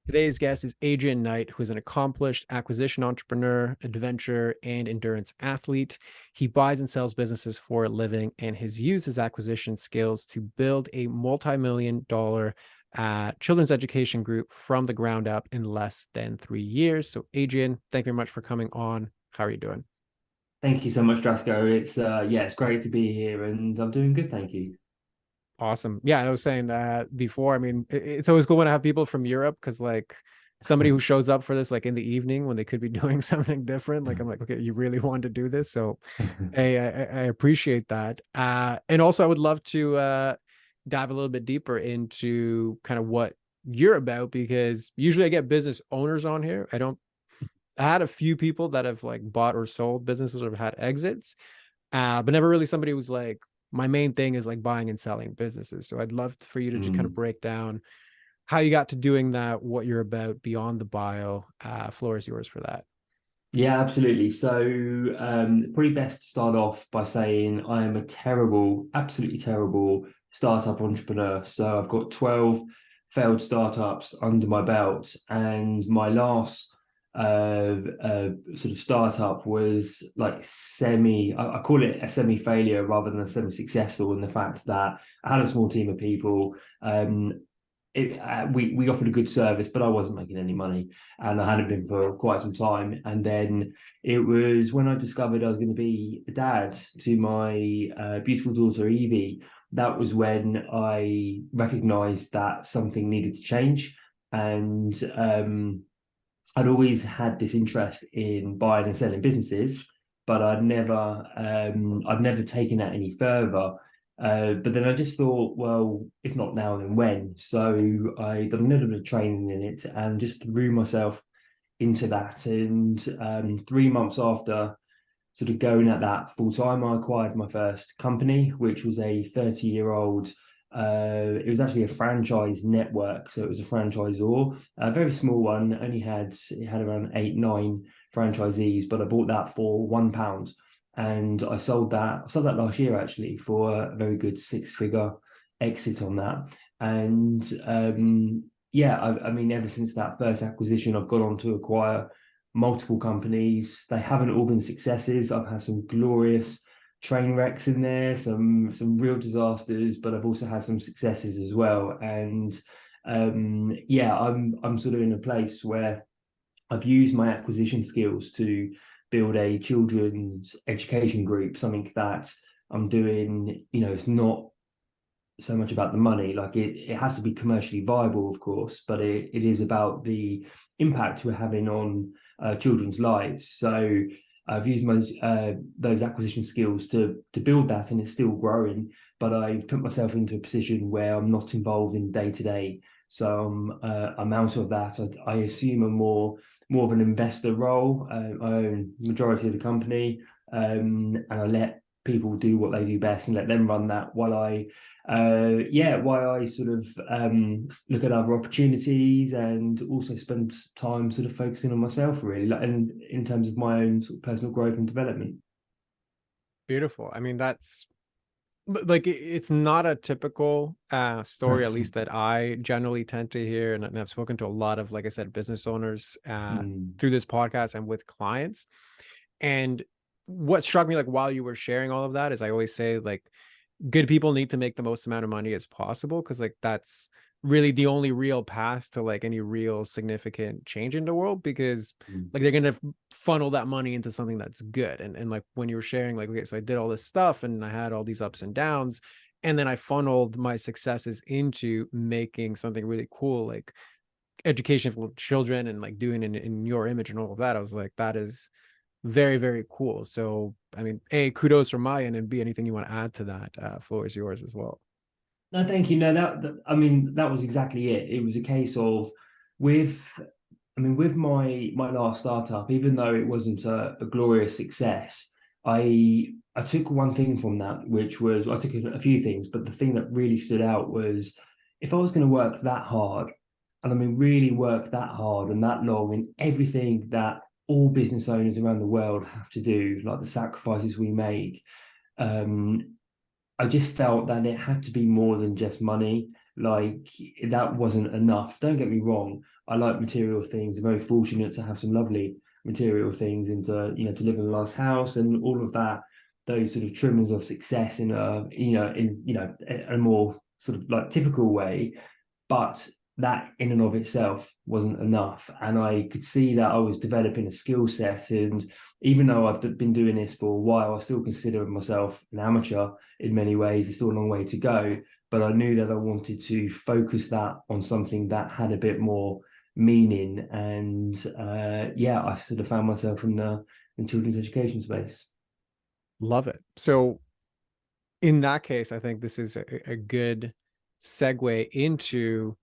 Today's guest is Adrian Knight, who is an accomplished acquisition entrepreneur, adventure, and endurance athlete. He buys and sells businesses for a living and has used his acquisition skills to build a multi-million dollar children's education group from the ground up in less than 3 years. So, Adrian, thank you very much for coming on. How are you doing? Thank you so much, Drasko. It's great to be here, and I'm doing good, thank you. Awesome. Yeah, I was saying that before. I mean, it's always cool when I have people from Europe because, like, somebody who shows up for this, like, in the evening when they could be doing something different, like, I'm like, okay, you really want to do this. So, hey, I appreciate that. And also, I would love to dive a little bit deeper into kind of what you're about because usually I get business owners on here. I had a few people that have like bought or sold businesses or had exits, but never really somebody who's like, my main thing is like buying and selling businesses. So I'd love for you to just kind of Mm. break down how you got to doing that, what you're about beyond the bio. Floor is yours for that. Yeah, absolutely. Probably best to start off by saying I am a terrible, absolutely terrible startup entrepreneur. So I've got 12 failed startups under my belt, and my last sort of startup was like I call it a semi-failure rather than a semi-successful in the fact that I had a small team of people. We offered a good service, but I wasn't making any money, and I hadn't been for quite some time. And then it was when I discovered I was going to be a dad to my beautiful daughter Evie. That was when I recognised that something needed to change, and I'd always had this interest in buying and selling businesses, but I'd never taken that any further. But then I just thought, well, if not now, then when? So I done a little bit of training in it and just threw myself into that. And 3 months after sort of going at that full time, I acquired my first company, which was a 30-year-old. It was actually a franchise network, so it was a franchisor, a very small one. It had around 8, 9 franchisees, but I bought that for £1, and I sold that. I sold that last year actually for a very good six-figure exit on that. And yeah, I mean, ever since that first acquisition, I've gone on to acquire multiple companies. They haven't all been successes. I've had some glorious train wrecks in there, some real disasters, but I've also had some successes as well. And yeah, I'm sort of in a place where I've used my acquisition skills to build a children's education group, something that I'm doing, it's not so much about the money. Like it has to be commercially viable, of course, but it is about the impact we're having on children's lives. So I've used those acquisition skills to build that, and it's still growing. But I've put myself into a position where I'm not involved in day to day. So I'm out of that. I assume a more of an investor role. I own the majority of the company, and I let people do what they do best and let them run that while I sort of look at other opportunities and also spend time sort of focusing on myself really, like, and in terms of my own sort of personal growth and development. Beautiful. I mean, that's like it's not a typical story, at least that I generally tend to hear. And I've spoken to a lot of, like I said, business owners Mm. through this podcast and with clients. And what struck me, like, while you were sharing all of that, is I always say, like, good people need to make the most amount of money as possible because, like, that's really the only real path to like any real significant change in the world because Mm. like they're gonna funnel that money into something that's good. And like when you were sharing, like, okay, so I did all this stuff and I had all these ups and downs, and then I funneled my successes into making something really cool, like education for children and like doing it in your image and all of that. I was like, that is very, very cool. So, I mean, A, kudos from my end, and B, anything you want to add to that, floor is yours as well. No, thank you. No, I mean, that was exactly it. It was a case of with with my last startup, even though it wasn't a glorious success, I took one thing from that, which was I took a few things, but the thing that really stood out was if I was going to work that hard, and I mean really work that hard and that long in everything that all business owners around the world have to do, like the sacrifices we make, um, I just felt that it had to be more than just money. Like that wasn't enough. Don't get me wrong. I like material things. I'm very fortunate to have some lovely material things and to, to live in a nice house and all of that, those sort of trimmings of success in a more sort of like typical way. But that in and of itself wasn't enough. And I could see that I was developing a skill set. And even though I've been doing this for a while, I still consider myself an amateur in many ways. It's still a long way to go. But I knew that I wanted to focus that on something that had a bit more meaning. And I sort of found myself in the children's education space. Love it. So in that case, I think this is a good segue into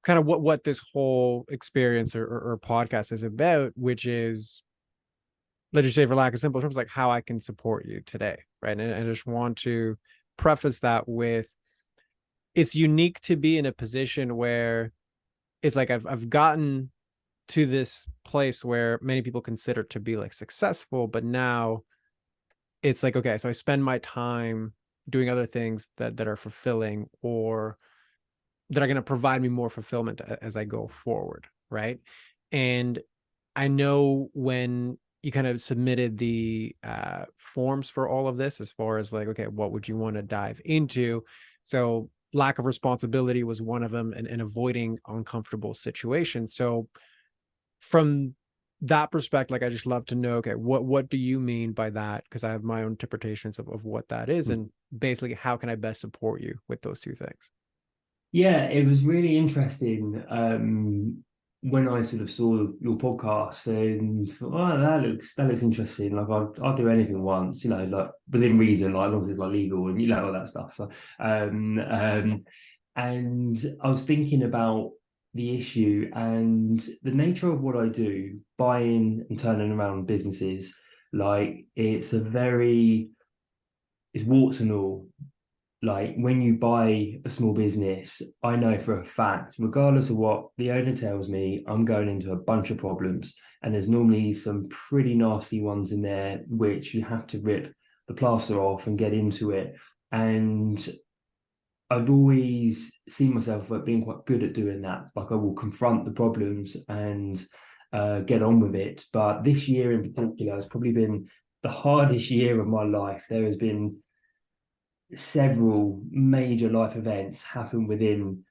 kind of what this whole experience or podcast is about, which is, let's just say for lack of simple terms, like how I can support you today. Right. And I just want to preface that with, it's unique to be in a position where it's like I've gotten to this place where many people consider to be like successful, but now it's like, okay, so I spend my time doing other things that are fulfilling or that are going to provide me more fulfillment as I go forward, right? And I know when you kind of submitted the forms for all of this, as far as like, okay, what would you want to dive into? So lack of responsibility was one of them, and avoiding uncomfortable situations. So from that perspective, like I just love to know, okay, what do you mean by that? Because I have my own interpretations of what that is, and basically how can I best support you with those two things? Yeah, it was really interesting when I sort of saw your podcast and thought, oh, that looks interesting. Like I'll do anything once, like within reason, like as long as it's like legal and all that stuff. And I was thinking about the issue and the nature of what I do, buying and turning around businesses. Like it's warts and all. Like when you buy a small business, I know for a fact, regardless of what the owner tells me, I'm going into a bunch of problems. And there's normally some pretty nasty ones in there, which you have to rip the plaster off and get into it. And I've always seen myself like being quite good at doing that. Like I will confront the problems and get on with it. But this year in particular has probably been the hardest year of my life. There has been several major life events happen within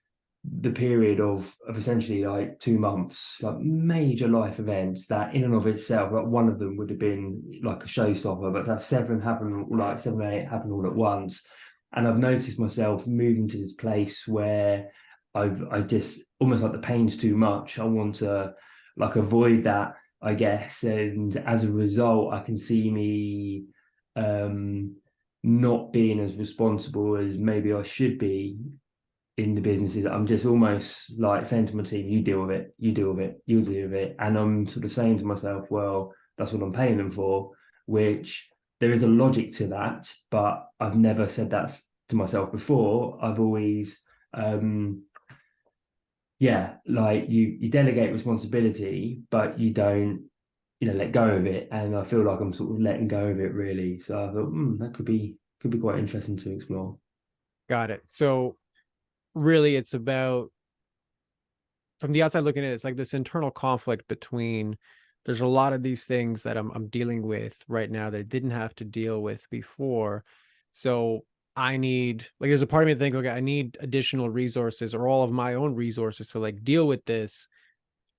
the period of essentially like 2 months, like major life events that in and of itself, like one of them would have been like a showstopper, but to have seven or eight happen all at once. And I've noticed myself moving to this place where I just almost like the pain's too much. I want to like avoid that, I guess. And as a result, I can see me not being as responsible as maybe I should be in the businesses. I'm just almost like saying to my team, you deal with it, you deal with it, you deal with it. And I'm sort of saying to myself, well, that's what I'm paying them for, which there is a logic to that, but I've never said that to myself before. I've always like you delegate responsibility, but you don't, let go of it. And I feel like I'm sort of letting go of it really. So I thought, that could be quite interesting to explore. Got it. So really it's about, from the outside looking at it, it's like this internal conflict between, there's a lot of these things that I'm dealing with right now that I didn't have to deal with before. So I need, like, there's a part of me that thinks, okay, I need additional resources or all of my own resources to like deal with this.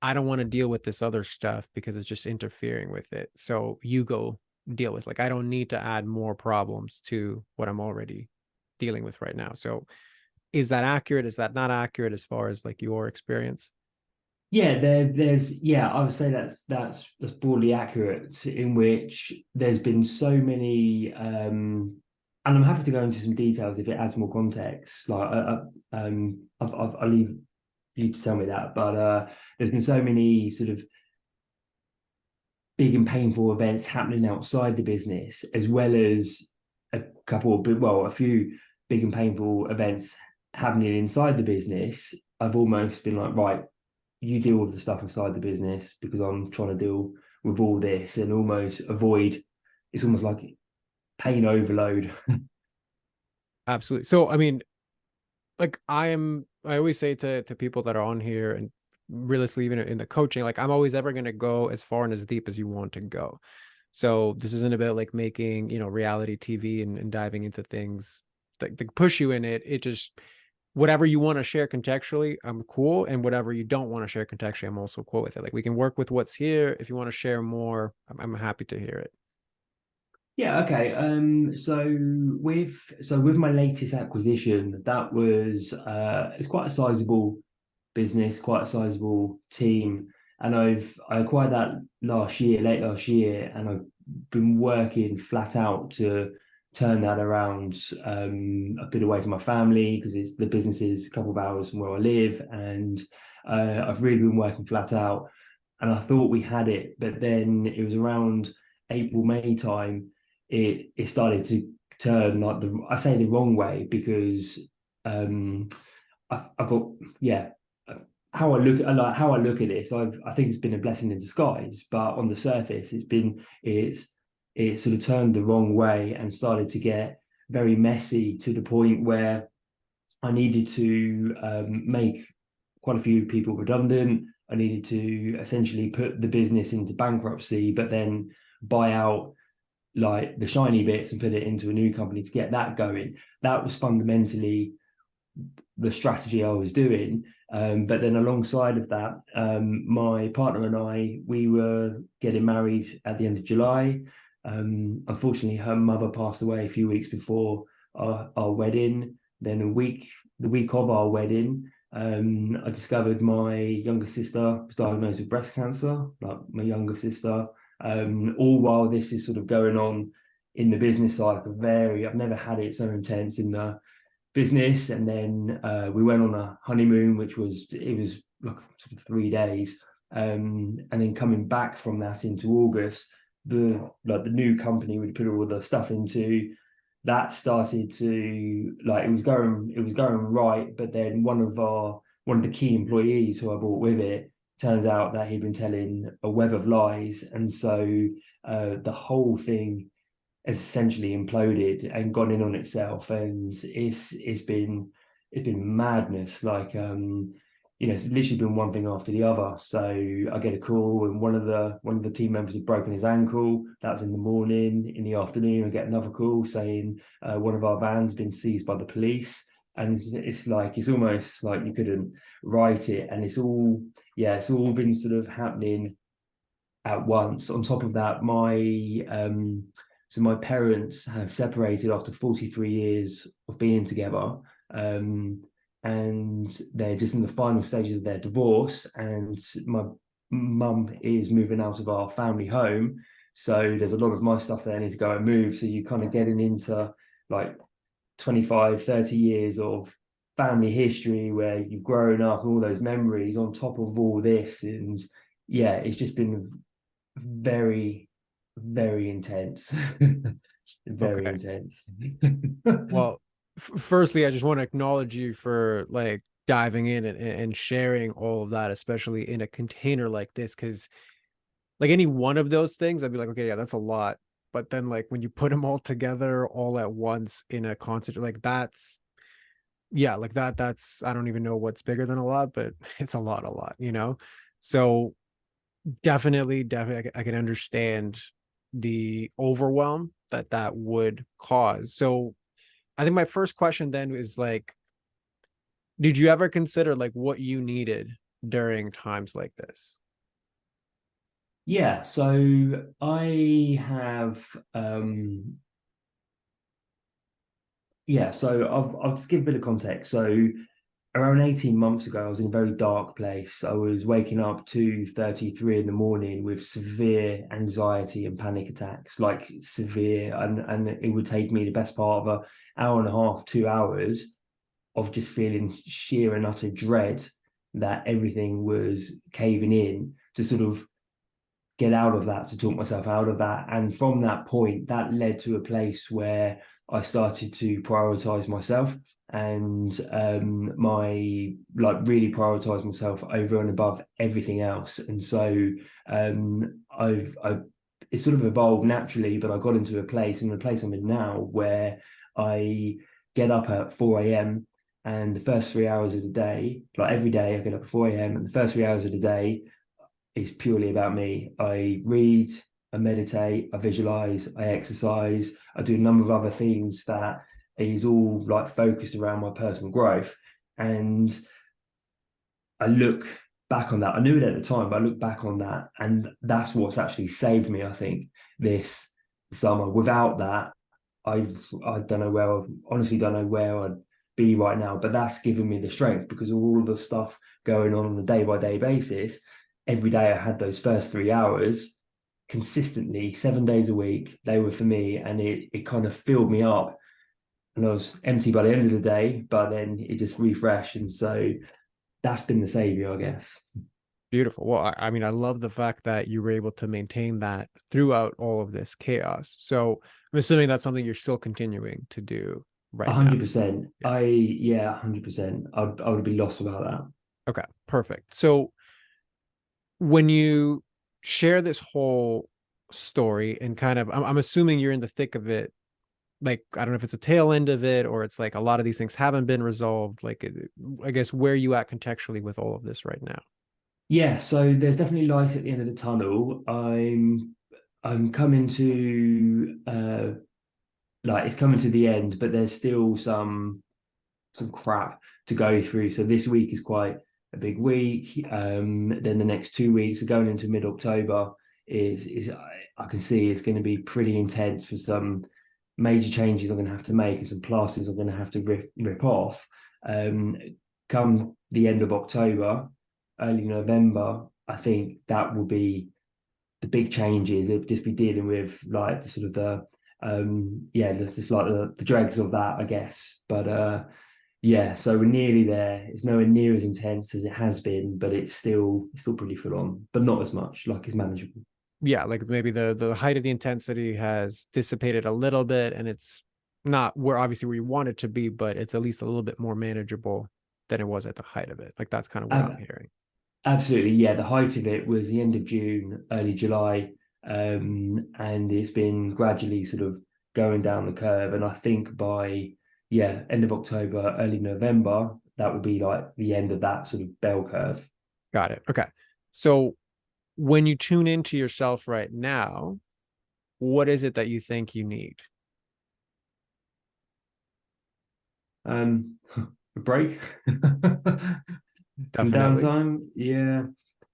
I don't want to deal with this other stuff because it's just interfering with it. So you go deal with, like, I don't need to add more problems to what I'm already dealing with right now. So is that accurate? Is that not accurate as far as like your experience? Yeah, I would say that's broadly accurate. In which there's been so many, and I'm happy to go into some details if it adds more context. Like, I'll leave you to tell me that. But there's been so many sort of big and painful events happening outside the business, as well as a few big and painful events happening inside the business. I've almost been like, right, you deal with the stuff inside the business because I'm trying to deal with all this and almost avoid. It's almost like pain overload. Absolutely. So, I mean, like I always say to people that are on here, and realistically, even in the coaching, like I'm always ever going to go as far and as deep as you want to go. So this isn't about like making, reality TV and diving into things that push you in it. It just, whatever you want to share contextually, I'm cool. And whatever you don't want to share contextually, I'm also cool with it. Like we can work with what's here. If you want to share more, I'm happy to hear it. Yeah, okay. So with my latest acquisition, that was it's quite a sizable business, quite a sizable team. And I acquired that last year, late last year, and I've been working flat out to turn that around, a bit away from my family because it's the business is a couple of hours from where I live, and I've really been working flat out. And I thought we had it, but then it was around April, May time, it started to turn like I say the wrong way because um I've got, yeah, how I look at this, I think it's been a blessing in disguise, but on the surface it's sort of turned the wrong way and started to get very messy to the point where I needed to make quite a few people redundant. I needed to essentially put the business into bankruptcy, but then buy out like the shiny bits and put it into a new company to get that going. That was fundamentally the strategy I was doing. But then alongside of that, my partner and I, we were getting married at the end of July. Unfortunately, her mother passed away a few weeks before our wedding. Then the week of our wedding, I discovered my younger sister was diagnosed with breast cancer, like my younger sister. All while this is sort of going on in the business side, I've never had it so intense in the business. And then we went on a honeymoon, it was like sort of 3 days. And then coming back from that into August, the new company we'd put all the stuff into, that started to like, it was going right, but then one of the key employees who I brought with it, turns out that he'd been telling a web of lies, and so the whole thing has essentially imploded and gone in on itself, and it's been madness. Like it's literally been one thing after the other. So I get a call, and one of the team members had broken his ankle. That was in the morning. In the afternoon, I get another call saying one of our vans been seized by the police. And it's almost like you couldn't write it, and it's all been sort of happening at once. On top of that, my parents have separated after 43 years of being together, and they're just in the final stages of their divorce. And my mum is moving out of our family home, so there's a lot of my stuff that I need to go and move. So you kind of getting into like 25, 30 years of family history where you've grown up, all those memories on top of all this. And yeah, it's just been very, very intense. Very Okay. intense. Well, firstly, I just want to acknowledge you for like diving in and sharing all of that, especially in a container like this, because like any one of those things, I'd be like, okay, yeah, that's a lot. But then like when you put them all together all at once in a concert, like that's, yeah, like that's, I don't even know what's bigger than a lot, but it's a lot. So definitely, I can understand the overwhelm that would cause. So I think my first question then is like, did you ever consider like what you needed during times like this? Yeah, so I have so I'll just give a bit of context. So around 18 months ago, I was in a very dark place. I was waking up 2:33 in the morning with severe anxiety and panic attacks, like severe, and it would take me the best part of an hour and a half, 2 hours of just feeling sheer and utter dread that everything was caving in, to sort of get out of that, to talk myself out of that. And from that point, that led to a place where I started to prioritize myself, and my really prioritize myself over and above everything else. And so I've it sort of evolved naturally, but I got into a place, in the place I'm in now, where I get up at 4 a.m. And the first 3 hours of the day, like every day, I get up at 4 a.m. and the first 3 hours of the day is purely about me. I read, I meditate, I visualize, I exercise, I do a number of other things that is all like focused around my personal growth. And I look back on that. I knew it at the time, but I look back on that, and that's what's actually saved me, I think, this summer. Without that, I don't know where honestly don't know where I'd be right now. But that's given me the strength because of all of the stuff going on a day-by-day basis. Every day I had those first 3 hours consistently, 7 days a week. They were for me, and it kind of filled me up. And I was empty by the end of the day, but then it just refreshed. And so that's been the savior, I guess. Beautiful. Well, I mean, I love the fact that you were able to maintain that throughout all of this chaos. So I'm assuming that's something you're still continuing to do A right now. hundred percent. Yeah. Yeah, 100%. I would be lost without that. Okay, perfect. So when you share this whole story and kind of, I'm assuming you're in the thick of it. Like, I don't know if it's a tail end of it or it's like a lot of these things haven't been resolved. Like, I guess where are you at contextually with all of this right now? Yeah, so there's definitely light at the end of the tunnel. I'm coming to like it's coming to the end, but there's still some crap to go through. So this week is quite a big week. Then the next 2 weeks are going into mid-October is I can see it's going to be pretty intense for some major changes I'm going to have to make and some plasters I'm going to have to rip off. Um, Come the end of October, early November, I think that will be the big changes. It'll just be dealing with like the sort of the yeah, there's just like the dregs of that, I guess. But yeah, so we're nearly there. It's nowhere near as intense as it has been, but it's still pretty full on, but not as much. Like it's manageable. Yeah, like maybe the height of the intensity has dissipated a little bit and it's not where obviously where you want it to be, but it's at least a little bit more manageable than it was at the height of it. Like that's kind of what I'm Ab- hearing. Absolutely, yeah. The height of it was the end of June, early July, and it's been gradually sort of going down the curve. And I think by yeah, end of October, early November, that will be like the end of that sort of bell curve. Got it. Okay. So when you tune into yourself right now, what is it that you think you need? A break, some Definitely. downtime. Yeah,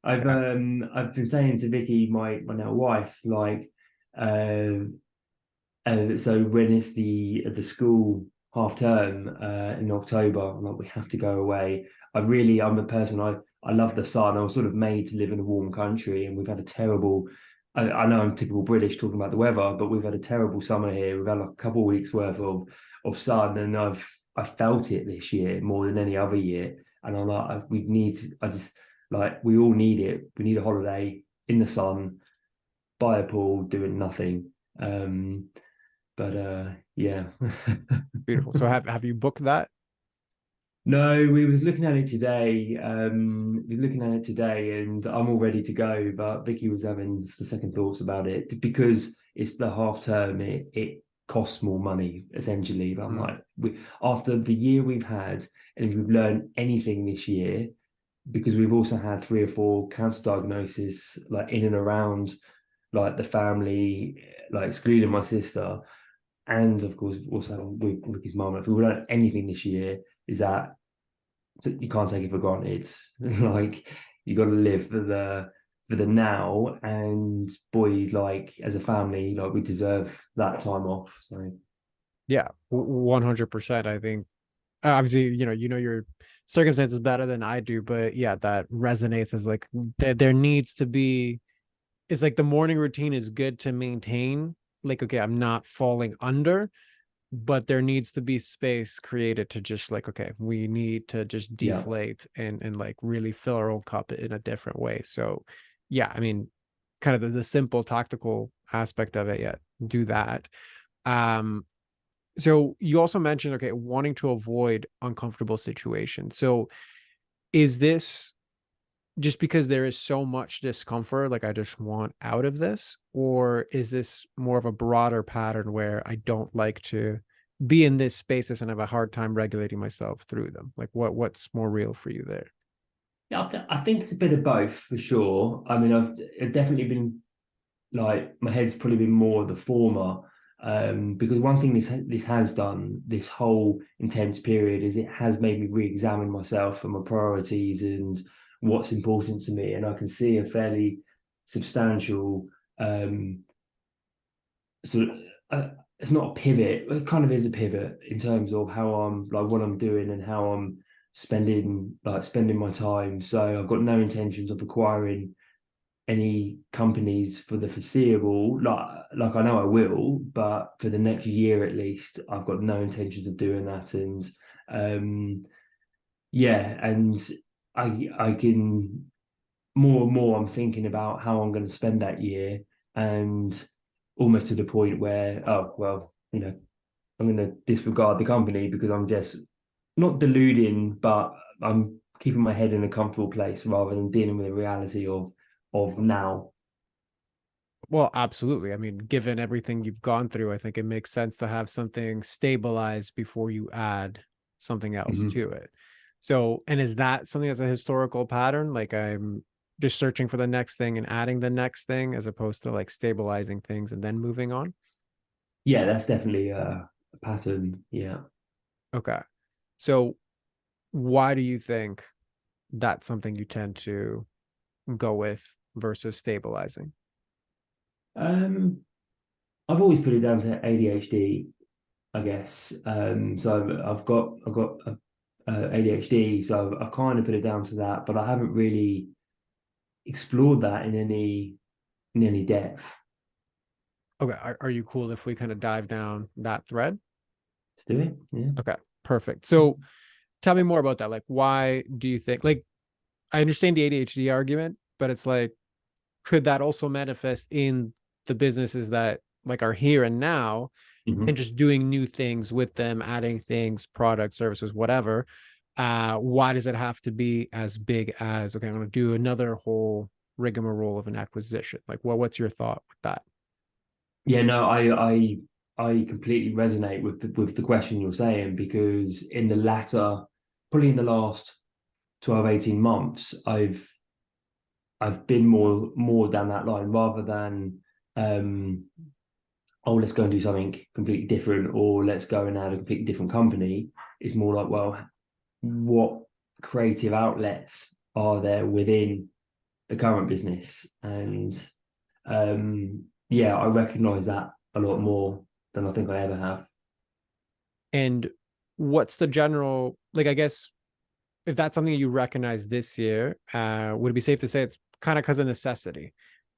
Yeah. I've been saying to Vicky, my now wife, like, so when it's the school half term in October, like we have to go away. I'm a person I love the sun. I was sort of made to live in a warm country, and we've had a terrible. I know I'm typical British talking about the weather, but we've had a terrible summer here. We've had like a couple of weeks worth of sun, and I felt it this year more than any other year. And I'm like, we need. I just like we all need it. We need a holiday in the sun, by a pool, doing nothing. But yeah. Beautiful. So have you booked that? No, we was looking at it today. We were looking at it today, and I'm all ready to go. But Vicky was having the second thoughts about it because it's the half term. It costs more money essentially. But I'm Mm, like, after the year we've had, and if we've learned anything this year, because we've also had 3 or 4 cancer diagnoses like in and around like the family, like excluding my sister, and of course also with his mum. If we learned anything this year, is that you can't take it for granted. Like you got to live for the now, and boy, like as a family, like we deserve that time off. So yeah, 100%. I think obviously, your circumstances better than I do, but yeah, that resonates as like there needs to be, it's like the morning routine is good to maintain. Like, okay, I'm not falling under, but there needs to be space created to just like, okay, we need to just yeah, deflate and like really fill our own cup in a different way. So yeah, I mean, kind of the simple tactical aspect of it, yeah, do that. Um, so you also mentioned, okay, wanting to avoid uncomfortable situations. So is this just because there is so much discomfort, like I just want out of this? Or is this more of a broader pattern where I don't like to be in this spaces and have a hard time regulating myself through them? Like what's more real for you there? Yeah, I think it's a bit of both for sure. I mean, I've definitely been like my head's probably been more the former, because one thing this has done, this whole intense period, is it has made me re-examine myself and my priorities and what's important to me, and I can see a fairly substantial sort of it's not a pivot, it kind of is a pivot in terms of how I'm like what I'm doing and how I'm spending my time. So I've got no intentions of acquiring any companies for the foreseeable. Like I know I will, but for the next year at least, I've got no intentions of doing that. And yeah, and I can more and more I'm thinking about how I'm going to spend that year, and almost to the point where, oh well, I'm going to disregard the company because I'm just not deluding, but I'm keeping my head in a comfortable place rather than dealing with the reality of now. Well, absolutely. I mean, given everything you've gone through, I think it makes sense to have something stabilized before you add something else Mhm. to it. So, and is that something that's a historical pattern? Like I'm just searching for the next thing and adding the next thing as opposed to like stabilizing things and then moving on? Yeah, that's definitely a pattern. Yeah. Okay. So, why do you think that's something you tend to go with versus stabilizing? Um, I've always put it down to ADHD, I guess. So I've got ADHD, so I've kind of put it down to that, but I haven't really explored that in any depth. Okay. Are you cool if we kind of dive down that thread? Let's do it. Yeah. Okay. Perfect. So, tell me more about that. Like, why do you think, like, I understand the ADHD argument, but it's like, could that also manifest in the businesses that like are here and now and Mhm. just doing new things with them, adding things, products, services, whatever? Why does it have to be as big as, okay, I'm going to do another whole rigmarole of an acquisition? Like, what's your thought with that? Yeah, no, I completely resonate with the question you're saying, because in the latter, probably in the last 12, 18 months, I've been more down that line rather than um oh, let's go and do something completely different, or let's go and add a completely different company. It's more like, well, what creative outlets are there within the current business? And yeah, I recognize that a lot more than I think I ever have. And what's the general, like, I guess if that's something you recognize this year, would it be safe to say it's kind of because of necessity,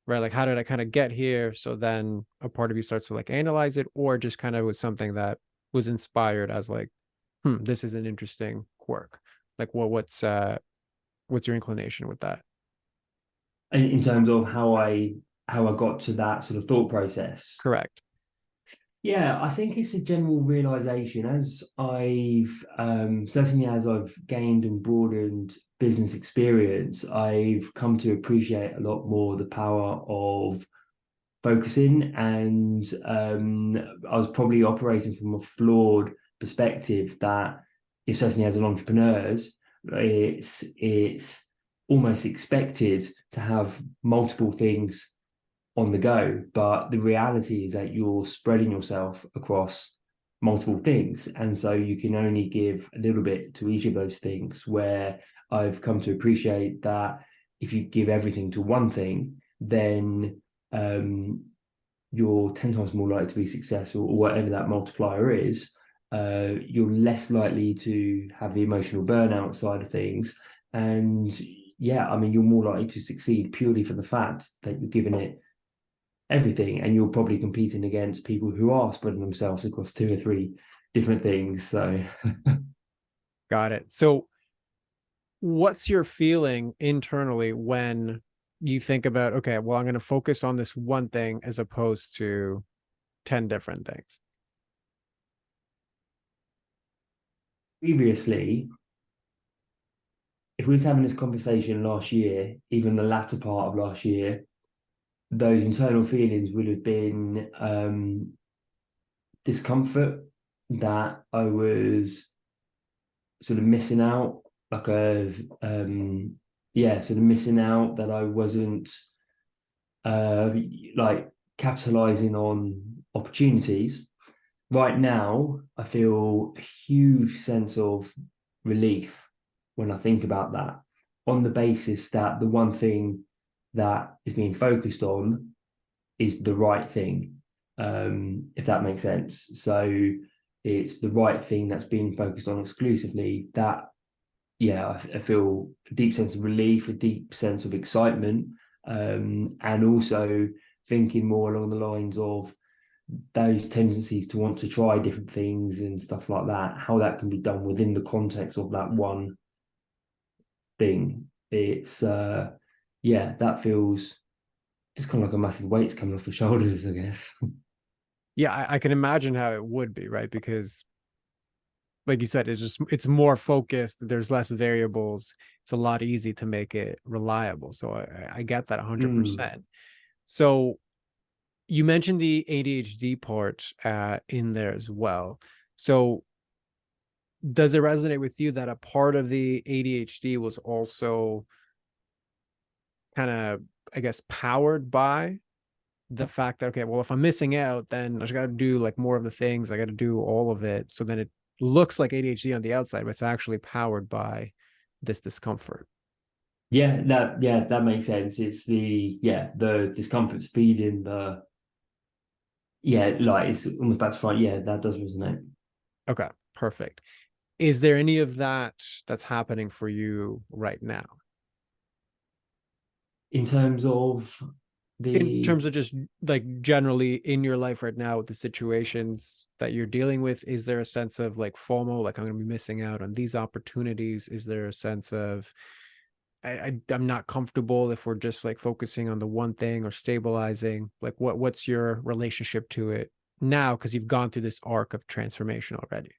right? Like, how did I kind of get here? So then a part of you starts to like analyze it, or just kind of was something that was inspired as like, this is an interesting quirk. Like, what's your inclination with that? In terms of how I got to that sort of thought process. Correct. Yeah, I think it's a general realization as I've certainly as I've gained and broadened business experience, I've come to appreciate a lot more the power of focusing. And I was probably operating from a flawed perspective that, if certainly as an entrepreneur, it's almost expected to have multiple things on the go. But the reality is that you're spreading yourself across multiple things. And so you can only give a little bit to each of those things, where I've come to appreciate that if you give everything to one thing, then you're 10 times more likely to be successful, or whatever that multiplier is. You're less likely to have the emotional burnout side of things. And yeah, I mean, you're more likely to succeed purely for the fact that you're giving it everything, and you're probably competing against people who are spreading themselves across two or three different things. So Got it. So, what's your feeling internally when you think about, okay, well, I'm going to focus on this one thing as opposed to 10 different things? previously, if we was having this conversation last year, even the latter part of last year, those internal feelings would have been discomfort that I was sort of missing out, like a sort of missing out, that I wasn't uh like capitalizing on opportunities. Right now, I feel a huge sense of relief when I think about that, on the basis that the one thing that is being focused on is the right thing, if that makes sense. So it's the right thing that's being focused on exclusively. That, yeah, I feel a deep sense of relief, a deep sense of excitement, and also thinking more along the lines of those tendencies to want to try different things and stuff like that, how that can be done within the context of that one thing. It's yeah, that feels just kind of like a massive weight's coming off the shoulders, I guess. Yeah, I can imagine how it would be, right? Because like you said, it's more focused. There's less variables. It's a lot easy to make it reliable. So I get that Mm. 100%. So you mentioned the ADHD part in there as well. So does it resonate with you that a part of the ADHD was also kind of, I guess, powered by the fact that, okay, well, if I'm missing out, then I just got to do like more of the things. I got to do all of it. So then it looks like ADHD on the outside, but it's actually powered by this discomfort. Yeah, that makes sense. It's the discomfort's feeding the, like it's almost back to front. Yeah, that does resonate. Okay, perfect. Is there any of that that's happening for you right now? In terms of In the terms of just like generally in your life right now with the situations that you're dealing with, is there a sense of like FOMO, like I'm going to be missing out on these opportunities? Is there a sense of I'm not comfortable if we're just like focusing on the one thing or stabilizing? Like what's your relationship to it now? Because you've gone through this arc of transformation already.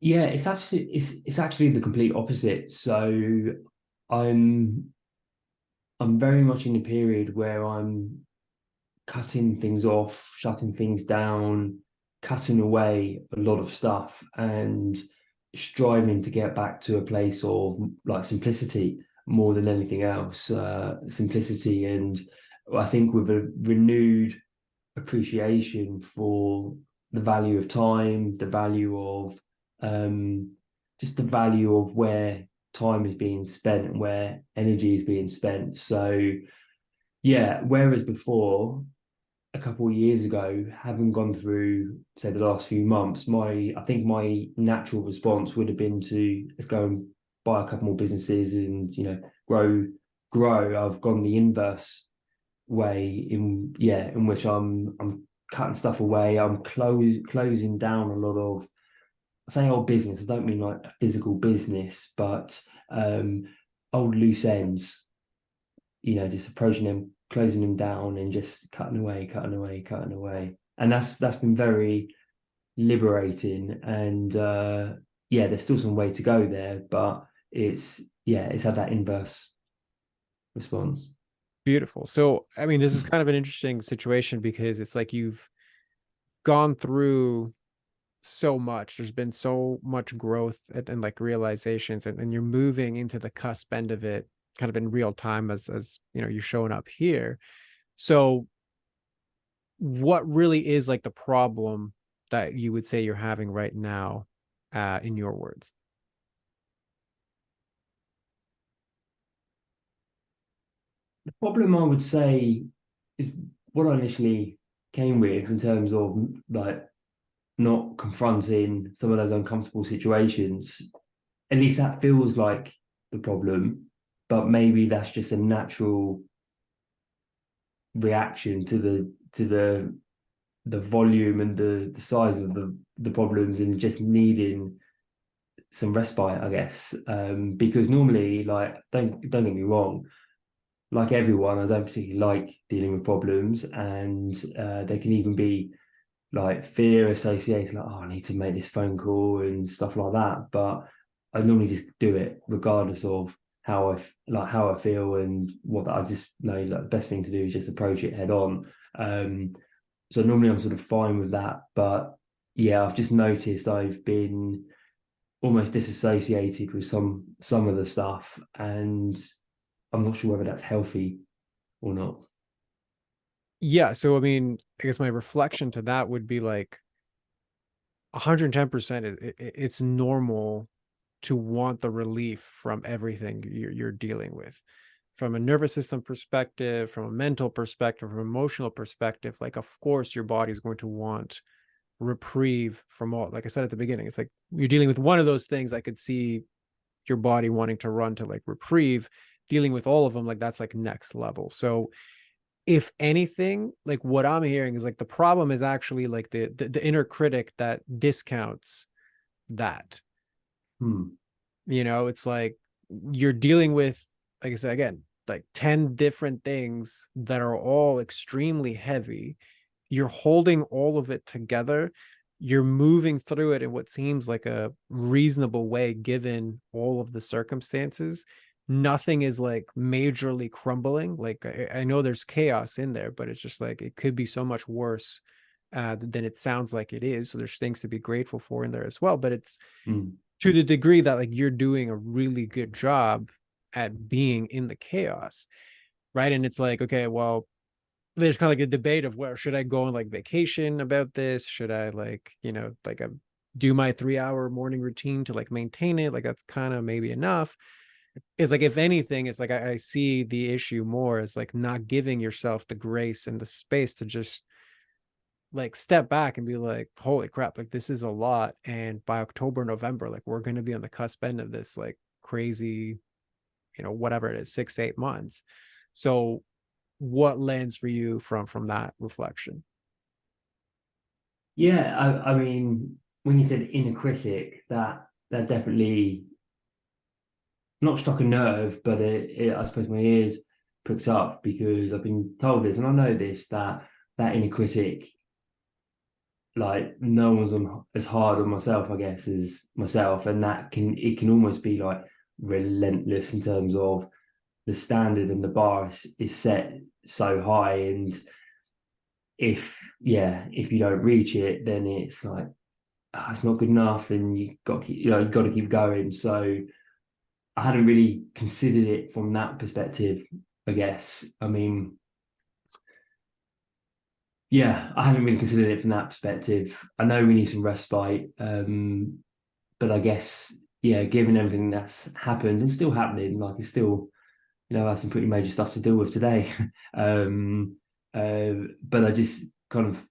Yeah, it's actually the complete opposite. So I'm I'm very much in a period where I'm cutting things off, shutting things down, cutting away a lot of stuff, and striving to get back to a place of like simplicity more than anything else. Simplicity, and I think with a renewed appreciation for the value of time, the value of um, just the value of where time is being spent and where energy is being spent. So yeah, whereas before, a couple of years ago, having gone through, say, the last few months, I think my natural response would have been to let's go and buy a couple more businesses and grow. I've gone the inverse way, in which I'm cutting stuff away. I'm closing down a lot of, I say old business. I don't mean like a physical business, but old loose ends. Just approaching them, closing them down, and just cutting away, cutting away, cutting away. And that's been very liberating. And yeah, there's still some way to go there, but it's had that inverse response. Beautiful. So, I mean, this is kind of an interesting situation because it's like you've gone through so much. There's been so much growth and like realizations, and you're moving into the cusp end of it kind of in real time as you know, you're showing up here. So what really is like the problem that you would say you're having right now, in your words? The problem, I would say, is what I initially came with in terms of like not confronting some of those uncomfortable situations. At least that feels like the problem, but maybe that's just a natural reaction to the volume and the size of the problems, and just needing some respite, I guess. Because normally, like, don't get me wrong, like everyone, I don't particularly like dealing with problems, and there can even be like fear associated, like, oh, I need to make this phone call and stuff like that. But I normally just do it regardless of how I feel, and what I just know, like, the best thing to do is just approach it head on. So normally I'm sort of fine with that. But yeah, I've just noticed I've been almost disassociated with some of the stuff, and I'm not sure whether that's healthy or not. Yeah, so I mean, I guess my reflection to that would be like 110%, it's normal to want the relief from everything you're dealing with, from a nervous system perspective, from a mental perspective, from an emotional perspective. Like, of course your body's going to want reprieve from all, like I said at the beginning, it's like you're dealing with one of those things. I could see your body wanting to run to like reprieve. Dealing with all of them, like that's like next level. So if anything, like what I'm hearing is like the problem is actually like the inner critic that discounts that. Hmm. It's like you're dealing with, like I said again, like 10 different things that are all extremely heavy. You're holding all of it together. You're moving through it in what seems like a reasonable way given all of the circumstances. Nothing is like majorly crumbling. Like I know there's chaos in there, but it's just like it could be so much worse than it sounds like it is. So there's things to be grateful for in there as well. But it's Hmm. to the degree that like you're doing a really good job at being in the chaos, right? And it's like, okay, well, there's kind of like a debate of where should I go on like vacation about this? Should I like, like do my 3 hour morning routine to like maintain it? Like that's kind of maybe enough. It's like, if anything, it's like I see the issue more as like not giving yourself the grace and the space to just like step back and be like, holy crap, like this is a lot. And by October, November, like we're going to be on the cusp end of this like crazy, whatever it is, 6 to 8 months. So what lands for you from that reflection? Yeah, I mean, when you said inner critic, that definitely not struck a nerve, but I suppose my ears pricked up because I've been told this, and I know this that inner critic, like no one's on as hard on myself, I guess, as myself, and it can almost be like relentless in terms of the standard and the bar is set so high, and if you don't reach it, then it's like it's not good enough, and you got to keep going. So I hadn't really considered it from that perspective, I guess. I mean, yeah, I hadn't really considered it from that perspective. I know we need some respite, but I guess, yeah, given everything that's happened and still happening, like it's still, I have some pretty major stuff to deal with today. um, but I just kind of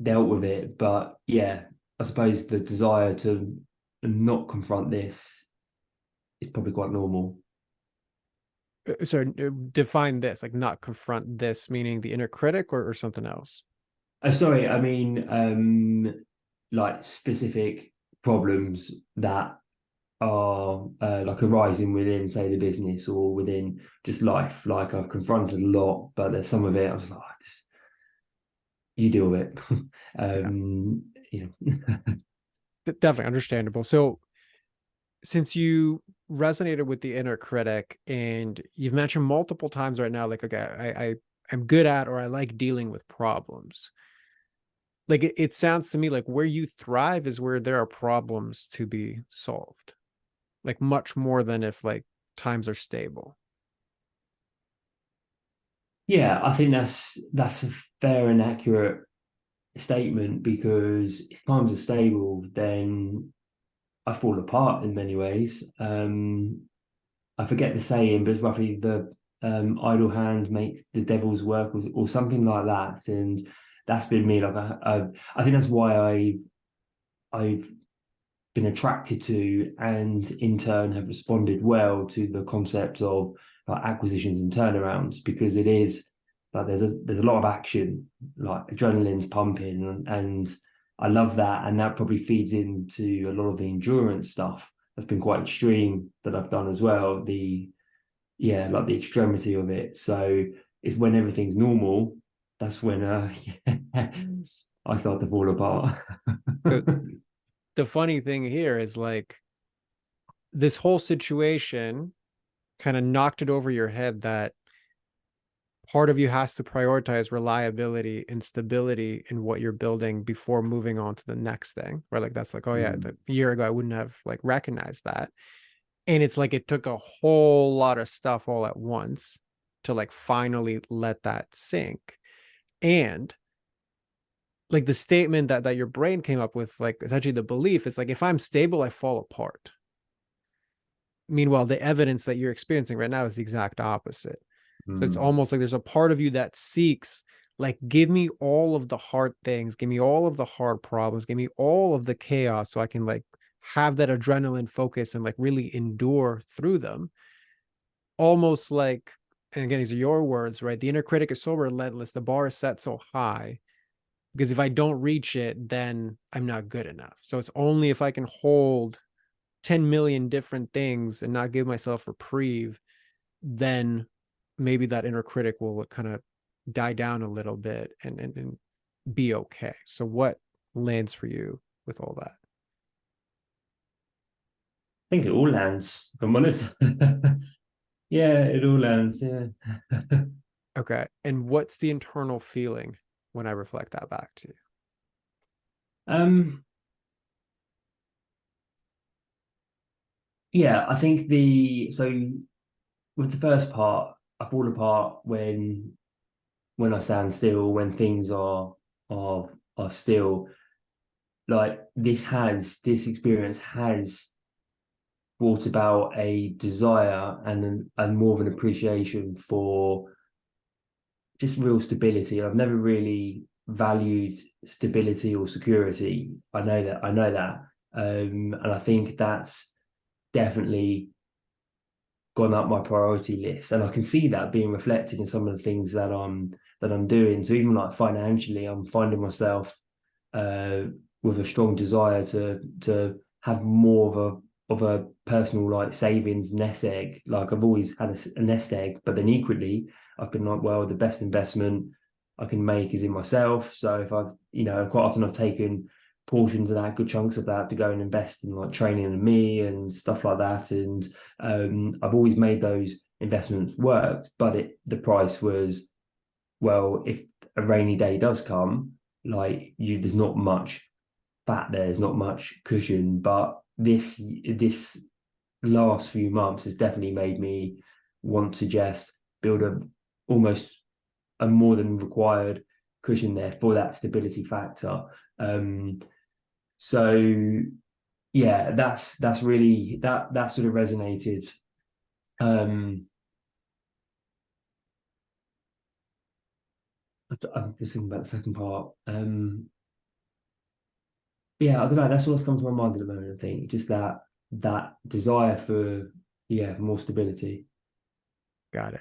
dealt with it. But yeah, I suppose the desire to not confront this is probably quite normal. So define this, like not confront this, meaning the inner critic, or something else. Sorry, I mean, like specific problems that are like arising within, say, the business or within just life. Like I've confronted a lot, but there's some of it I was like, just, you deal with it. Yeah, You know. definitely understandable. So since you resonated with the inner critic and you've mentioned multiple times right now, like, okay, I'm good at, or I like dealing with problems. Like it sounds to me like where you thrive is where there are problems to be solved, like much more than if like times are stable. Yeah, I think that's a fair and accurate statement because if times are stable, then I fall apart in many ways. I forget the saying, but it's roughly the idle hand makes the devil's work, or something like that. And that's been me. Like I think that's why I've been attracted to, and in turn have responded well to the concept of like acquisitions and turnarounds, because it is like there's a lot of action, like adrenaline's pumping, and I love that, and that probably feeds into a lot of the endurance stuff that's been quite extreme that I've done as well. Like the extremity of it. So it's when everything's normal, that's when I start to fall apart. So the funny thing here is like this whole situation kind of knocked it over your head that part of you has to prioritize reliability and stability in what you're building before moving on to the next thing. Where like that's like, oh yeah, Mm. a year ago I wouldn't have like recognized that. And it's like it took a whole lot of stuff all at once to like finally let that sink. And like the statement that your brain came up with, like essentially the belief, it's like if I'm stable, I fall apart. Meanwhile, the evidence that you're experiencing right now is the exact opposite. So it's Mm. almost like there's a part of you that seeks, like, give me all of the hard things, give me all of the hard problems, give me all of the chaos so I can like have that adrenaline focus and like really endure through them. Almost like, and again, these are your words, right? The inner critic is so relentless. The bar is set so high because if I don't reach it, then I'm not good enough. So it's only if I can hold 10 million different things and not give myself reprieve, then maybe that inner critic will kind of die down a little bit and be okay. So what lands for you with all that? I think it all lands, if I'm honest. Yeah, it all lands. Yeah. Okay. And what's the internal feeling when I reflect that back to you? um, yeah, I think with the first part, I fall apart when I stand still, when things are are still. Like this experience has brought about a desire and more of an appreciation for just real stability. I've never really valued stability or security. I know that. And I think that's definitely gone up my priority list. And I can see that being reflected in some of the things that I'm doing. So even like financially, I'm finding myself uh with a strong desire to have more of a personal like savings nest egg. Like I've always had a nest egg, but then equally I've been like, well, the best investment I can make is in myself. So if I've, quite often I've taken portions of that, good chunks of that, to go and invest in like training in me and stuff like that. And I've always made those investments work, but the price was, well, if a rainy day does come, like there's not much fat there, there's not much cushion. But this last few months has definitely made me want to just build almost a more than required cushion there for that stability factor. Um, so yeah, that's really that sort of resonated. Um, I'm just thinking about the second part. Yeah, I don't know. That's what's come to my mind at the moment. I think just that desire for, yeah, more stability. Got it.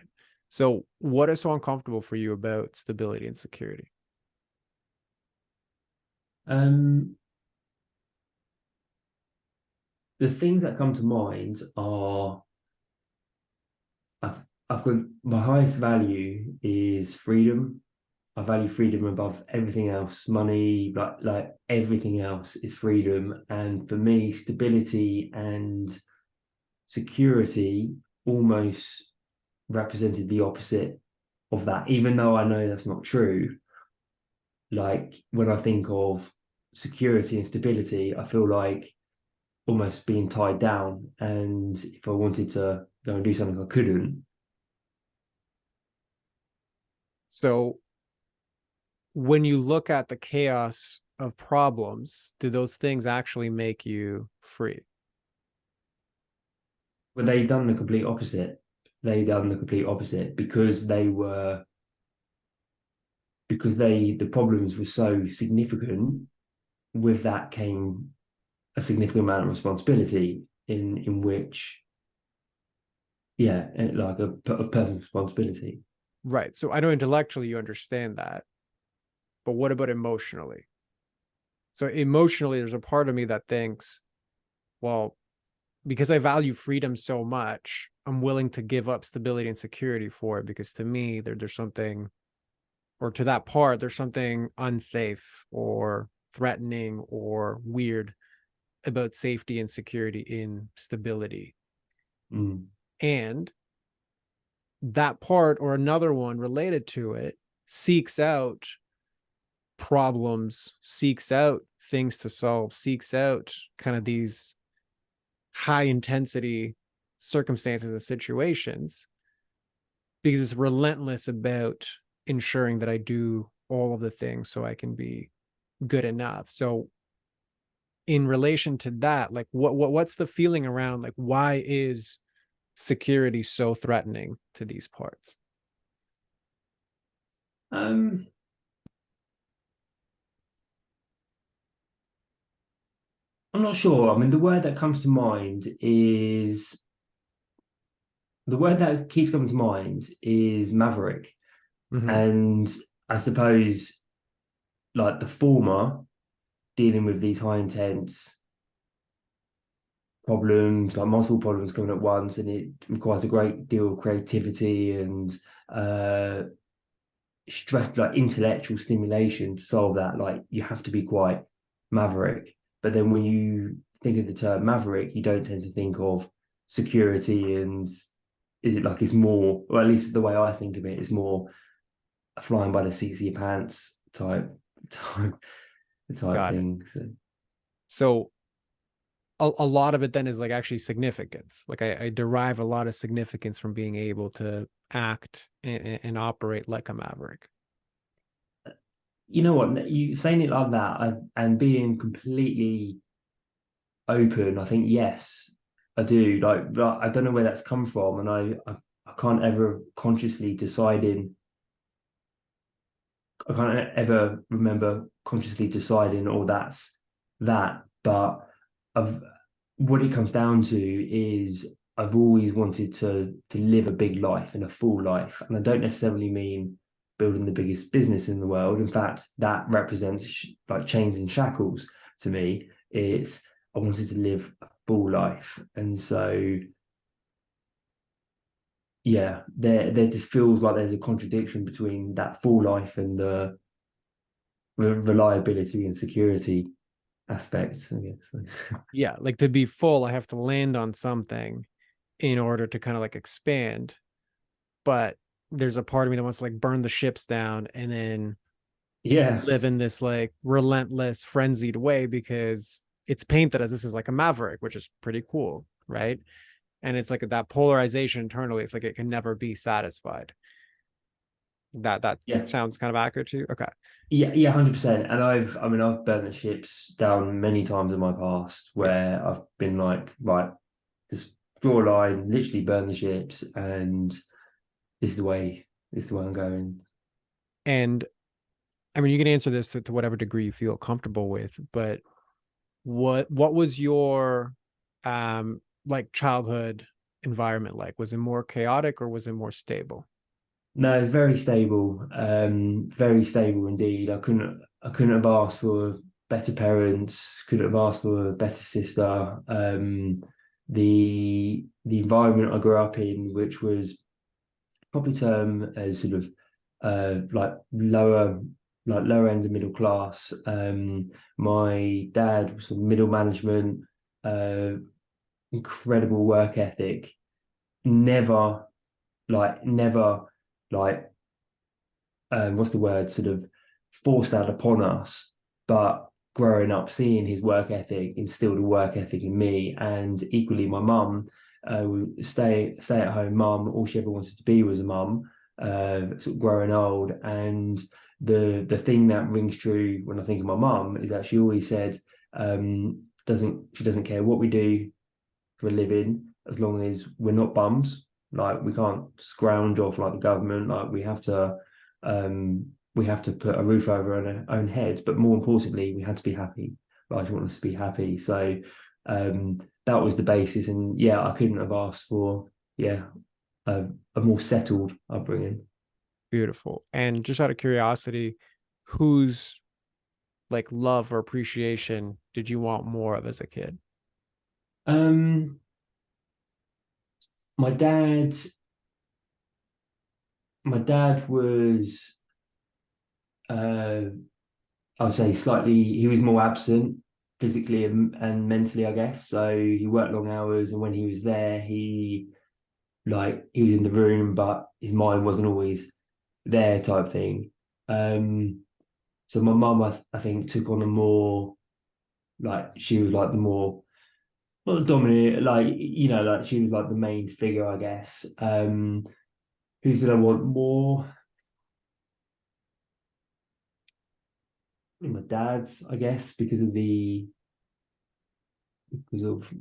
So what is so uncomfortable for you about stability and security? Um, the things that come to mind are I've got my highest value is freedom. I value freedom above everything else. Money, like everything else is freedom. And for me, stability and security almost represented the opposite of that, even though I know that's not true. Like when I think of security and stability, I feel like almost being tied down. And if I wanted to go and do something, I couldn't. So when you look at the chaos of problems, do those things actually make you free? But they done the complete opposite. They done the complete opposite because the problems were so significant. With that came a significant amount of responsibility in which, yeah, like of personal responsibility. Right. So I know intellectually you understand that, but what about emotionally? So emotionally, there's a part of me that thinks, well, because I value freedom so much, I'm willing to give up stability and security for it because to me, there's something, or to that part, there's something unsafe or threatening or weird about safety and security in stability. Mm. And that part or another one related to it seeks out problems, seeks out things to solve, seeks out kind of these high intensity circumstances and situations, because it's relentless about ensuring that I do all of the things so I can be good enough. So in relation to that, like what's the feeling around, like, why is security so threatening to these parts? Um, I'm not sure. I mean, the word that keeps coming to mind is maverick. Mm-hmm. And I suppose like the former, dealing with these high intense problems, like multiple problems coming at once, and it requires a great deal of creativity and uh stress, like intellectual stimulation to solve that. Like you have to be quite maverick. But then when you think of the term maverick, you don't tend to think of security, and it like it's more, or at least the way I think of it, is more flying by the seats of your pants type type Got it. thing. So So a lot of it then is like actually significance. Like I derive a lot of significance from being able to act and operate like a maverick. you know what, you saying it like that, and being completely open, I think yes, I do. Like I don't know where that's come from, and I can't ever consciously deciding. I can't ever remember consciously deciding, oh, that's that. But I've what it comes down to is I've always wanted to live a big life and a full life, and I don't necessarily mean building the biggest business in the world. In fact, that represents like chains and shackles to me. It's I wanted to live a full life, and so yeah, there just feels like there's a contradiction between that full life and the reliability and security aspects, I guess. Yeah, like to be full, I have to land on something in order to kind of like expand. But there's a part of me that wants to like burn the ships down and then Yeah, live in this like relentless, frenzied way, because it's painted as this is like a maverick, which is pretty cool, right? And it's like that polarization internally. It's like it can never be satisfied. That yeah, sounds kind of accurate to you. Okay. yeah, 100%. And I mean, I've burnt the ships down many times in my past Yeah. where I've been like, right, just draw a line, literally burn the ships, and this is the way I'm going. And I mean, you can answer this to whatever degree you feel comfortable with, but what was your like childhood environment like? Was it more chaotic or was it more stable? No, it's very stable indeed. I couldn't have asked for better parents, couldn't have asked for a better sister. The environment I grew up in, which was probably termed as sort of like lower end of middle class. My dad was sort of middle management, uh, incredible work ethic, never never like what's the word, sort of forced that upon us, but growing up seeing his work ethic instilled a work ethic in me, and equally my mum, stay at home mum, all she ever wanted to be was a mum, sort of growing old. And the thing that rings true when I think of my mum is that she always said, doesn't care what we do for a living as long as we're not bums. Like we can't scrounge off like the government. Like we have to put a roof over our own heads. But more importantly, we had to be happy. Like, I just want us to be happy. So that was the basis. And yeah, I couldn't have asked for a more settled upbringing. Beautiful. And just out of curiosity, whose like love or appreciation did you want more of as a kid? Um, my dad, my dad was uh I would say slightly, he was more absent physically and mentally, I guess. So he worked long hours, and when he was there, like he was in the room, but his mind wasn't always there type thing. Um, so my mum, I think, took on a more like she was like the more not dominant, like like she was like the main figure, I guess. Who did I want more? My dad's, I guess, because of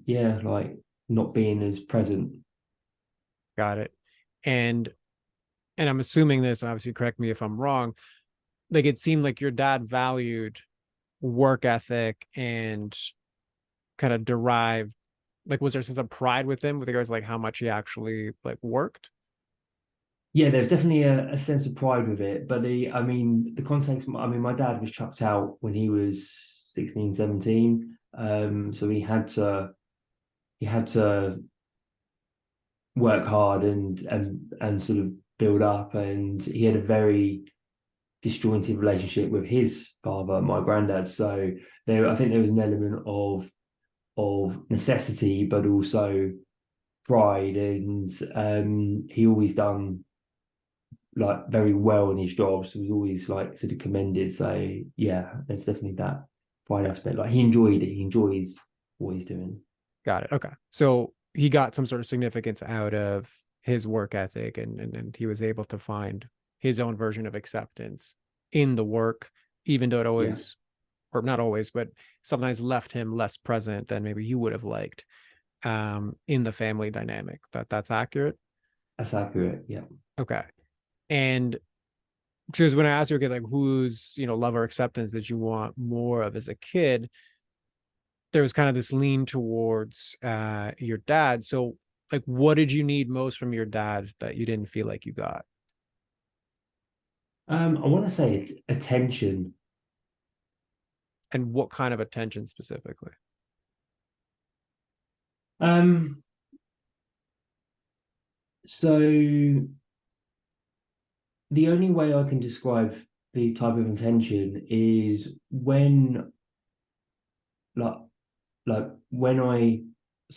yeah, like not being as present. Got it. And I'm assuming this, obviously correct me if I'm wrong, like it seemed like your dad valued work ethic and kind of derived, like was there a sense of pride with him with regards to like how much he actually like worked? Yeah, there's definitely a sense of pride with it. But I mean, the context, I mean, my dad was chucked out when he was 16, 17. So he had to work hard and sort of build up. And he had a very disjointed relationship with his father, my granddad. So I think there was an element of necessity, but also pride. And he always done like very well in his jobs. Was always like sort of commended. So yeah, there's definitely that pride aspect. Like he enjoyed it. He enjoys what he's doing. Got it. Okay. So he got some sort of significance out of his work ethic, and he was able to find his own version of acceptance in the work, even though it Yeah, always, or not always, but sometimes left him less present than maybe he would have liked in the family dynamic. That's accurate. that's accurate. Yeah. Okay. And because when I asked you, okay, like whose, love or acceptance did you want more of as a kid? There was kind of this lean towards your dad. So like what did you need most from your dad that you didn't feel like you got? I want to say it's attention. And what kind of attention specifically? Um, so the only way I can describe the type of intention is when like like when I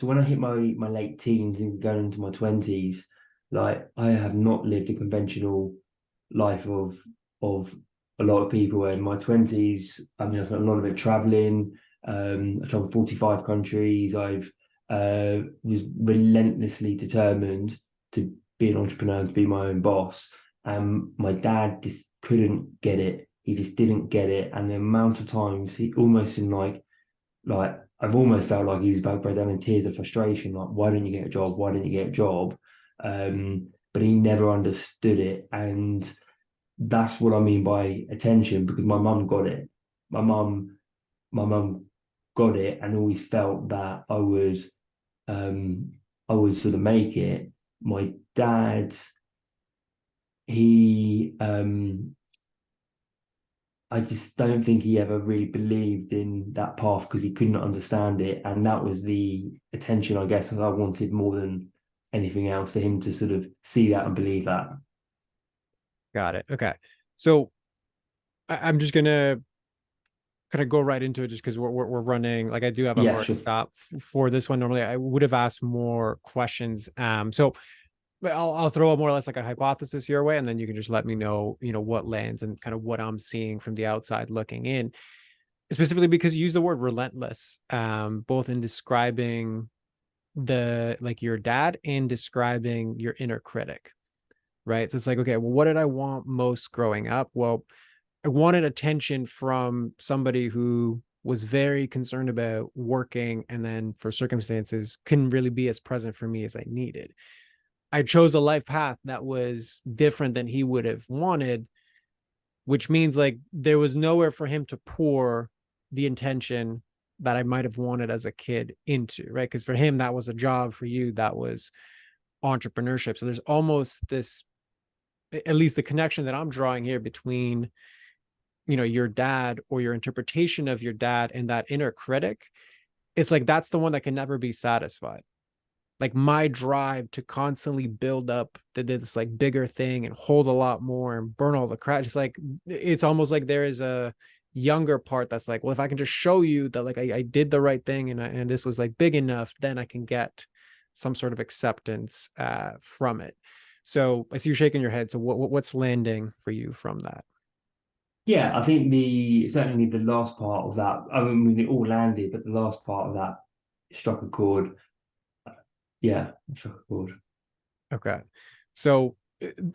when I hit my late teens and going into my 20s, like I have not lived a conventional life of a lot of people. In my 20s, I mean I spent a lot of it traveling. I traveled 45 countries. I've was relentlessly determined to be an entrepreneur and to be my own boss. And my dad just couldn't get it. He just didn't get it. And the amount of times he almost in like I've almost felt like he's about to break down in tears of frustration. Like, why don't you get a job? Why don't you get a job? But he never understood it, and that's what I mean by attention. Because my mum got it. My mum, my mum got it, and always felt that um, I would sort of make it. My dad, he I just don't think he ever really believed in that path because he couldn't understand it. And that was the attention, I guess, that I wanted more than anything else for him to sort of see that and believe that. Got it. Okay. So I'm just gonna kind of go right into it just because we're running, like I do have a Yeah, hard sure. stop for this one. Normally I would have asked more questions. So but I'll throw a more or less like a hypothesis your way, and then you can just let me know, what lands and kind of what I'm seeing from the outside looking in, specifically because you use the word relentless, both in describing the like your dad and describing your inner critic, right? So it's like, okay, well, what did I want most growing up? Well, I wanted attention from somebody who was very concerned about working and then for circumstances couldn't really be as present for me as I needed. I chose a life path that was different than he would have wanted, which means like there was nowhere for him to pour the intention that I might have wanted as a kid into, right? Because for him, that was a job. For you, that was entrepreneurship. So there's almost this, at least the connection that I'm drawing here between, your dad or your interpretation of your dad and that inner critic. It's like that's the one that can never be satisfied. Like my drive to constantly build up this like bigger thing and hold a lot more and burn all the crap. It's like it's almost like there is a younger part that's like, well, if I can just show you that like I did the right thing and this was like big enough, then I can get some sort of acceptance from it. So I see you're shaking your head. So what's landing for you from that? Yeah, I think certainly the last part of that, I mean, it all landed, but the last part of that struck a chord. Yeah, it struck a chord. Okay. So,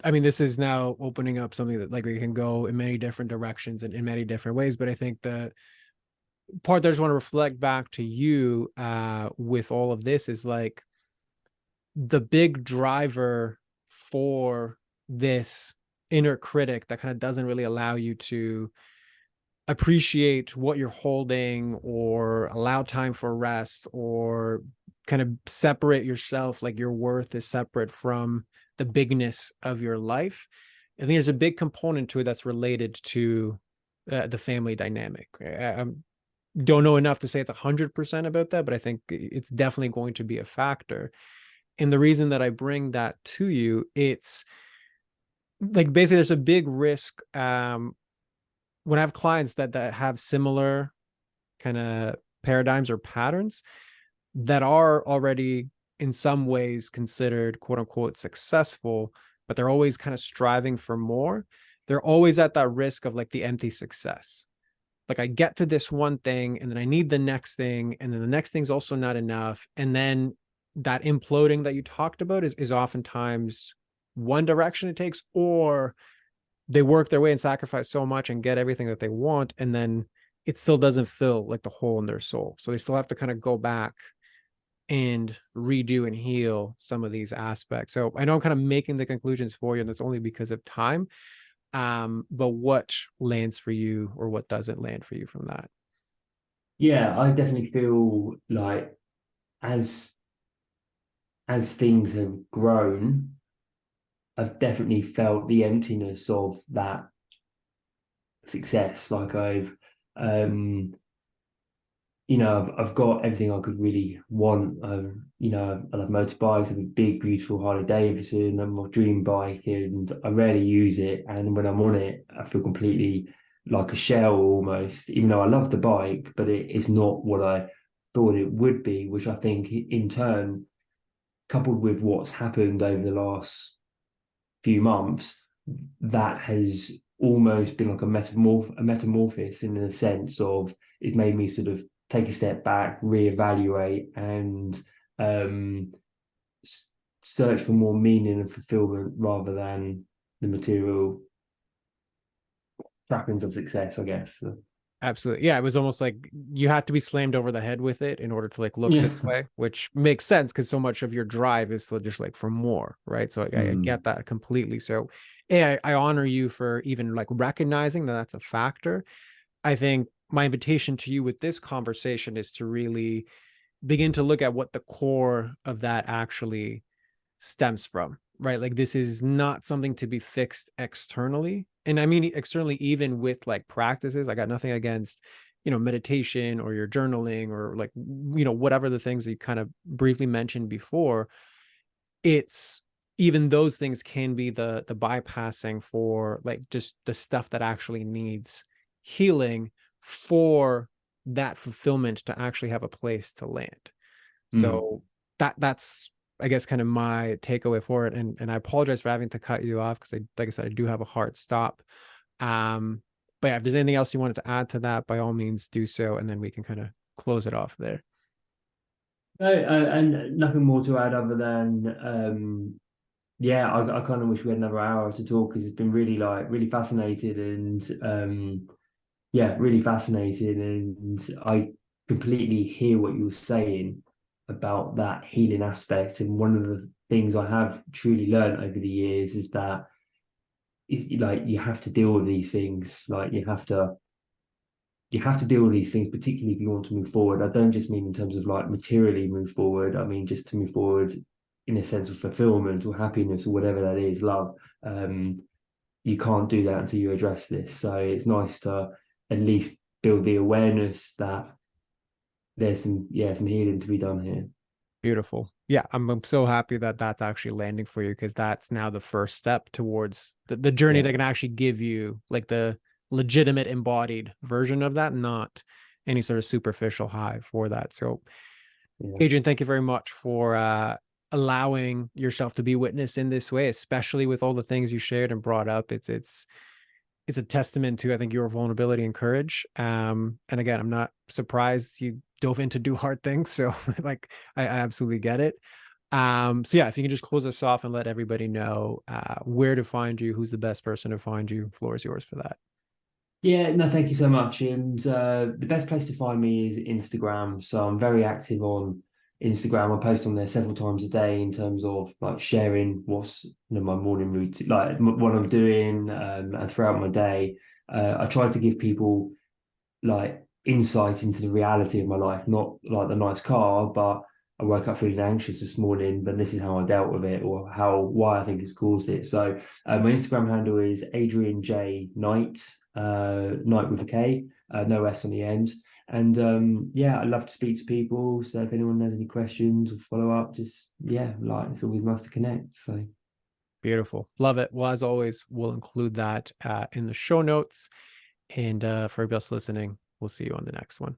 I mean, this is now opening up something that like we can go in many different directions and in many different ways. But I think the part that I just want to reflect back to you with all of this is like the big driver for this inner critic that kind of doesn't really allow you to appreciate what you're holding or allow time for rest or kind of separate yourself, like your worth is separate from the bigness of your life. I think there's a big component to it that's related to the family dynamic. I don't know enough to say it's 100% about that, but I think it's definitely going to be a factor. And the reason that I bring that to you, it's like basically there's a big risk when I have clients that have similar kind of paradigms or patterns that are already in some ways considered quote unquote successful, but they're always kind of striving for more. They're always at that risk of like the empty success. Like I get to this one thing and then I need the next thing. And then the next thing's also not enough. And then that imploding that you talked about is oftentimes one direction it takes, or they work their way and sacrifice so much and get everything that they want. And then it still doesn't fill like the hole in their soul. So they still have to kind of go back and redo and heal some of these aspects. So I know I'm kind of making the conclusions for you, and that's only because of time. But what lands for you or what doesn't land for you from that? Yeah, I definitely feel like as things have grown, I've definitely felt the emptiness of that success. Like um, I've got everything I could really want. I love motorbikes. I have a big, beautiful Harley Davidson and my dream bike, and I rarely use it. And when I'm on it, I feel completely like a shell almost, even though I love the bike, but it's not what I thought it would be, which I think in turn, coupled with what's happened over the last few months, that has almost been like a metamorphosis in the sense of it made me sort of take a step back, reevaluate, and um, search for more meaning and fulfillment rather than the material trappings of success, I guess. So, Absolutely. Yeah, it was almost like you had to be slammed over the head with it in order to like look yeah. this way, which makes sense because so much of your drive is to just like for more, right? So I get that completely. So I honor you for even like recognizing that that's a factor. I think my invitation to you with this conversation is to really begin to look at what the core of that actually stems from, right? Like this is not something to be fixed externally. And I mean externally, even with like practices. I got nothing against, meditation or your journaling or like, whatever the things that you kind of briefly mentioned before. It's even those things can be the bypassing for like just the stuff that actually needs healing for that fulfillment to actually have a place to land. Mm. So that's I guess kind of my takeaway for it. And I apologize for having to cut you off because like I said, I do have a hard stop. But yeah, if there's anything else you wanted to add to that, by all means do so, and then we can kind of close it off there. No, and nothing more to add other than yeah, I kind of wish we had another hour to talk because it's been really fascinated and yeah, really fascinating. And I completely hear what you were saying about that healing aspect. And one of the things I have truly learned over the years is that like you have to deal with these things. Like you have to deal with these things, particularly if you want to move forward. I don't just mean in terms of like materially move forward. I mean just to move forward in a sense of fulfillment or happiness or whatever that is, love. You can't do that until you address this. So it's nice to at least build the awareness that there's some healing to be done here. Beautiful. Yeah, I'm so happy that that's actually landing for you because that's now the first step towards the journey Yeah, that can actually give you like the legitimate embodied version of that, not any sort of superficial high for that. So yeah. Adrian, thank you very much for allowing yourself to be witnessed in this way, especially with all the things you shared and brought up. It's a testament to, I think, your vulnerability and courage. And again, I'm not surprised you dove in to do hard things. So like, I absolutely get it. So yeah, if you can just close us off and let everybody know where to find you, who's the best person to find you, floor is yours for that. Yeah, no, thank you so much. And the best place to find me is Instagram. So I'm very active on Instagram. I post on there several times a day in terms of like sharing what's my morning routine, like what I'm doing, and throughout my day. I try to give people like insight into the reality of my life, not like the nice car, but I woke up feeling anxious this morning, but this is how I dealt with it, or why I think it's caused it. So my Instagram handle is Adrian J Knight, Knight with a K, no S on the end. And yeah, I love to speak to people. So if anyone has any questions or follow up, just yeah, like it's always nice to connect. So Beautiful. Love it. Well, as always, we'll include that in the show notes. And for everybody else listening, we'll see you on the next one.